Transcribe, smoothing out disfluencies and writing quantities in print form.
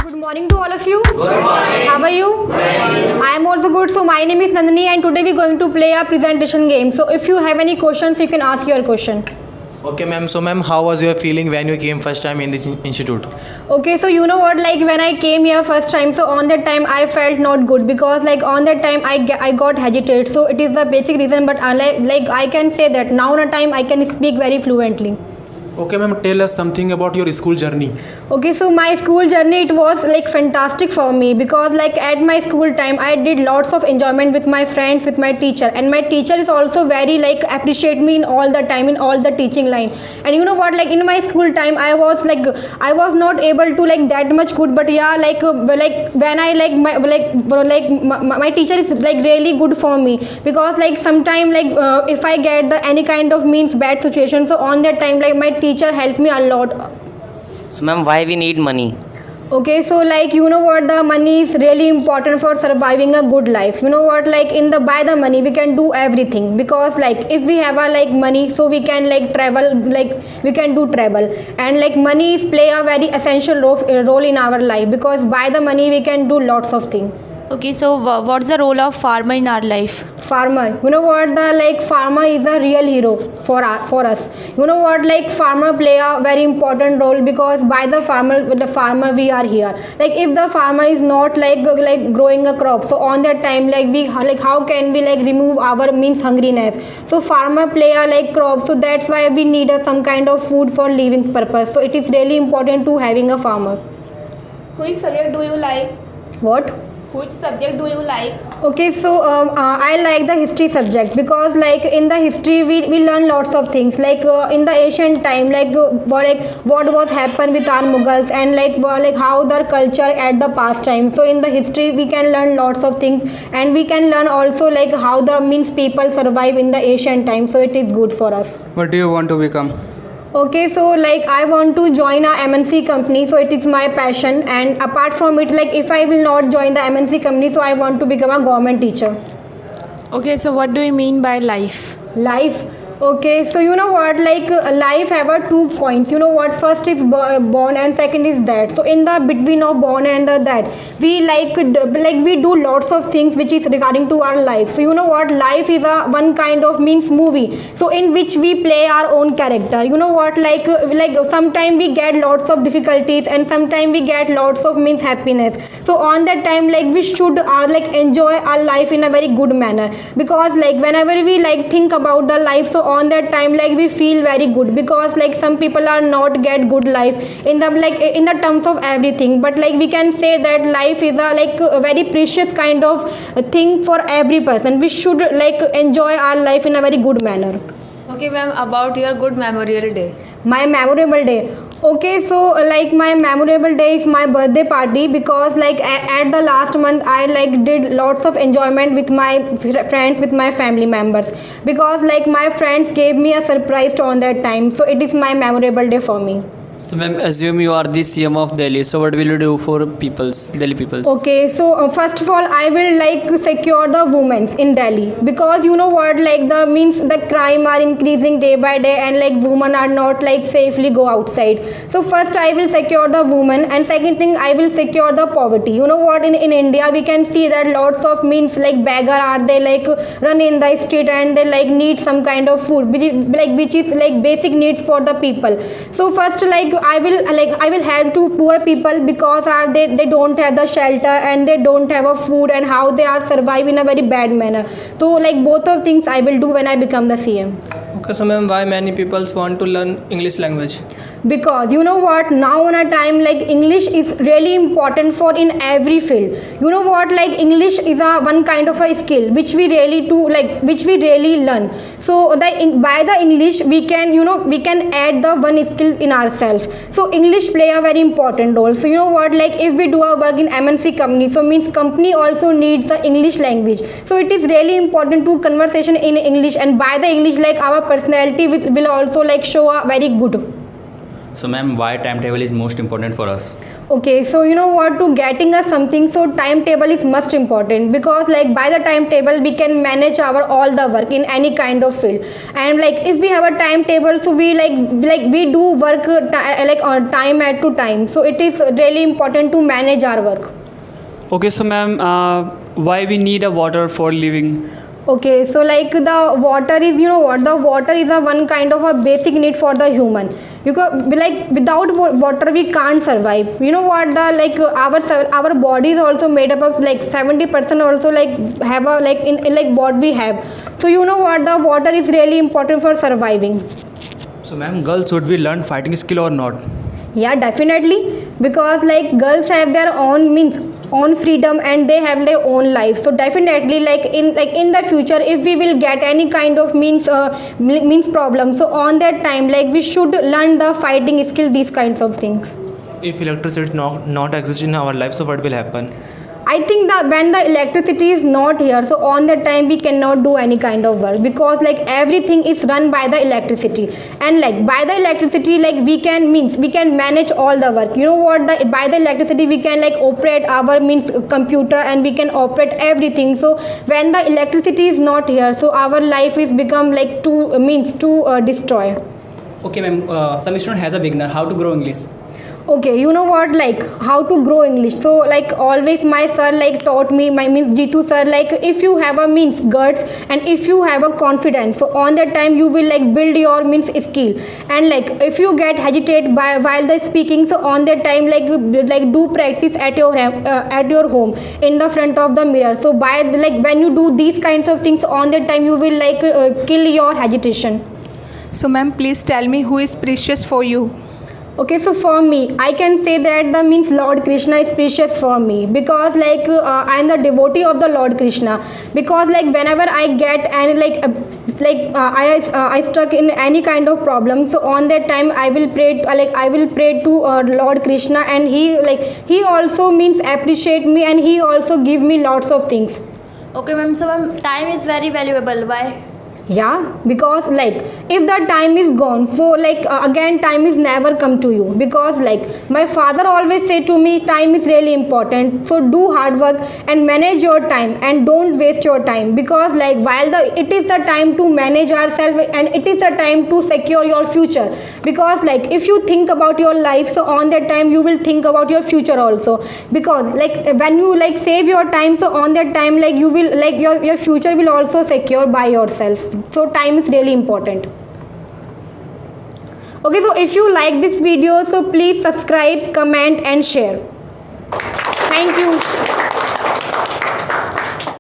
Good morning to all of you. Good morning. How are you? I am also good. So my name is Nandini and today we are going to play a presentation game. So if you have any questions, you can ask your question. Okay, ma'am. So, ma'am, how was your feeling when you came first time in this institute? Okay, so you know what, like when I came here first time, so on that time I felt not good because like on that time I got hesitate. So it is the basic reason, but like I can say that now on a time I can speak very fluently. Okay, ma'am, tell us something about your school journey. Okay, so my school journey, it was like fantastic for me because like at my school time I did lots of enjoyment with my friends, with my teacher, and my teacher is also very like appreciate me in all the time in all the teaching line. And you know what, like in my school time I was not able to like that much good, but yeah, like when I my teacher is like really good for me because like sometime like if I get the any kind of means bad situation, so on that time like my teacher helped me a lot. So, ma'am, why we need money? Okay, so like you know what, the money is really important for surviving a good life. You know what, like in the by the money we can do everything because like if we have a like money, so we can like travel, like we can do travel, and like money is play a very essential role in our life because by the money we can do lots of things. Okay, so what's the role of farmer in our life? Farmer, you know what, the like farmer is a real hero for us. You know what, like farmer play a very important role because by the farmer we are here. Like if the farmer is not like growing a crop, so on that time like we like how can we like remove our means hungriness. So farmer play a like crop, so that's why we need some kind of food for living purpose. So it is really important to having a farmer. Which subject do you like? What? Which subject do you like? Okay, so I like the history subject because like in the history we learn lots of things like in the ancient time like what was happened with our Mughals and like how their culture at the past time. So in the history we can learn lots of things and we can learn also like how the means people survive in the ancient time. So it is good for us. What do you want to become? Okay, so like I want to join a MNC company, so it is my passion, and apart from it, like if I will not join the MNC company, so I want to become a government teacher. Okay, so what do you mean by life? Life. Okay, so you know what, like life have a two coins. You know what, first is born and second is that. So in the between of born and the that, we like we do lots of things which is regarding to our life. So you know what, life is a one kind of means movie, so in which we play our own character. You know what, like sometimes we get lots of difficulties and sometimes we get lots of means happiness. So on that time like we should like enjoy our life in a very good manner because like whenever we like think about the life, so on that time like we feel very good because like some people are not get good life in the like in the terms of everything, but like we can say that life is a like a very precious kind of thing for every person. We should like enjoy our life in a very good manner. Okay, ma'am, about your good memorial day. My memorable day. Okay, so like my memorable day is my birthday party because like at the last month I like did lots of enjoyment with my friends, with my family members because like my friends gave me a surprise on that time. So it is my memorable day for me. So, ma'am, assume you are the CM of Delhi. So, what will you do for Delhi peoples? Okay, so first of all, I will like secure the women's in Delhi because you know what, like the means the crime are increasing day by day and like women are not like safely go outside. So first I will secure the women and second thing I will secure the poverty. You know what, in India we can see that lots of means like beggar are they like run in the street and they like need some kind of food which is like basic needs for the people. So first like I will help to poor people because they don't have the shelter and they don't have a food and how they are survive in a very bad manner. So like both of things I will do when I become the CM. Okay, so ma'am, why many people want to learn English language? Because you know what, now on a time like English is really important for in every field. You know what, like English is a one kind of a skill which we really do like which we really learn. So by the English we can we can add the one skill in ourselves. So English play a very important role. So you know what, like if we do our work in MNC company, so means company also needs the English language. So it is really important to conversation in English, and by the English like our personality will also like show a very good. So ma'am, why timetable is most important for us? Okay, so you know what, to getting us something, so timetable is most important, because like by the timetable we can manage our all the work in any kind of field. And like if we have a timetable, so we like we do work like on time at to time, so it is really important to manage our work. Okay, so ma'am, why we need a water for living? Okay, so like the water is, you know what, the water is a one kind of a basic need for the human. Because like without water we can't survive. You know what, the like our body is also made up of like 70% also like have a like in like what we have. So you know what, the water is really important for surviving. So ma'am, girls, should we learn fighting skill or not? Yeah, definitely, because like girls have their own freedom and they have their own life. So definitely like in the future, if we will get any kind of means problem, so on that time like we should learn the fighting skill, these kinds of things. If electricity not exist in our life, so what will happen? I think that when the electricity is not here, so on that time we cannot do any kind of work, because like everything is run by the electricity, and like by the electricity like we can manage all the work. You know what, by the electricity we can like operate our computer, and we can operate everything. So when the electricity is not here, so our life is become like to destroy. Okay, ma'am, some student has a beginner. How to grow English? Okay, you know what, like how to grow English. So like always my sir like taught me, my Jitu sir, like if you have a guts and if you have a confidence, so on that time you will like build your skill. And like if you get hesitate while the speaking, so on that time like do practice at your home in the front of the mirror. So by like when you do these kinds of things, on that time you will like kill your hesitation. So ma'am, please tell me who is precious for you. Okay, so for me, I can say that the Lord Krishna is precious for me, because like I am the devotee of the Lord Krishna. Because like whenever I get and I stuck in any kind of problem, so on that time I will pray to Lord Krishna, and he also appreciate me, and he also give me lots of things. Okay, ma'am. So, ma'am, time is very valuable. Why? Yeah, because like if the time is gone, so like again time is never come to you. Because like my father always say to me, time is really important, so do hard work and manage your time, and don't waste your time. Because like while it is the time to manage ourselves, and it is the time to secure your future. Because like if you think about your life, so on that time you will think about your future also. Because like when you like save your time, so on that time like you will like your future will also secure by yourself. So time is really important. Okay, so if you like this video, so please subscribe, comment and share. Thank you.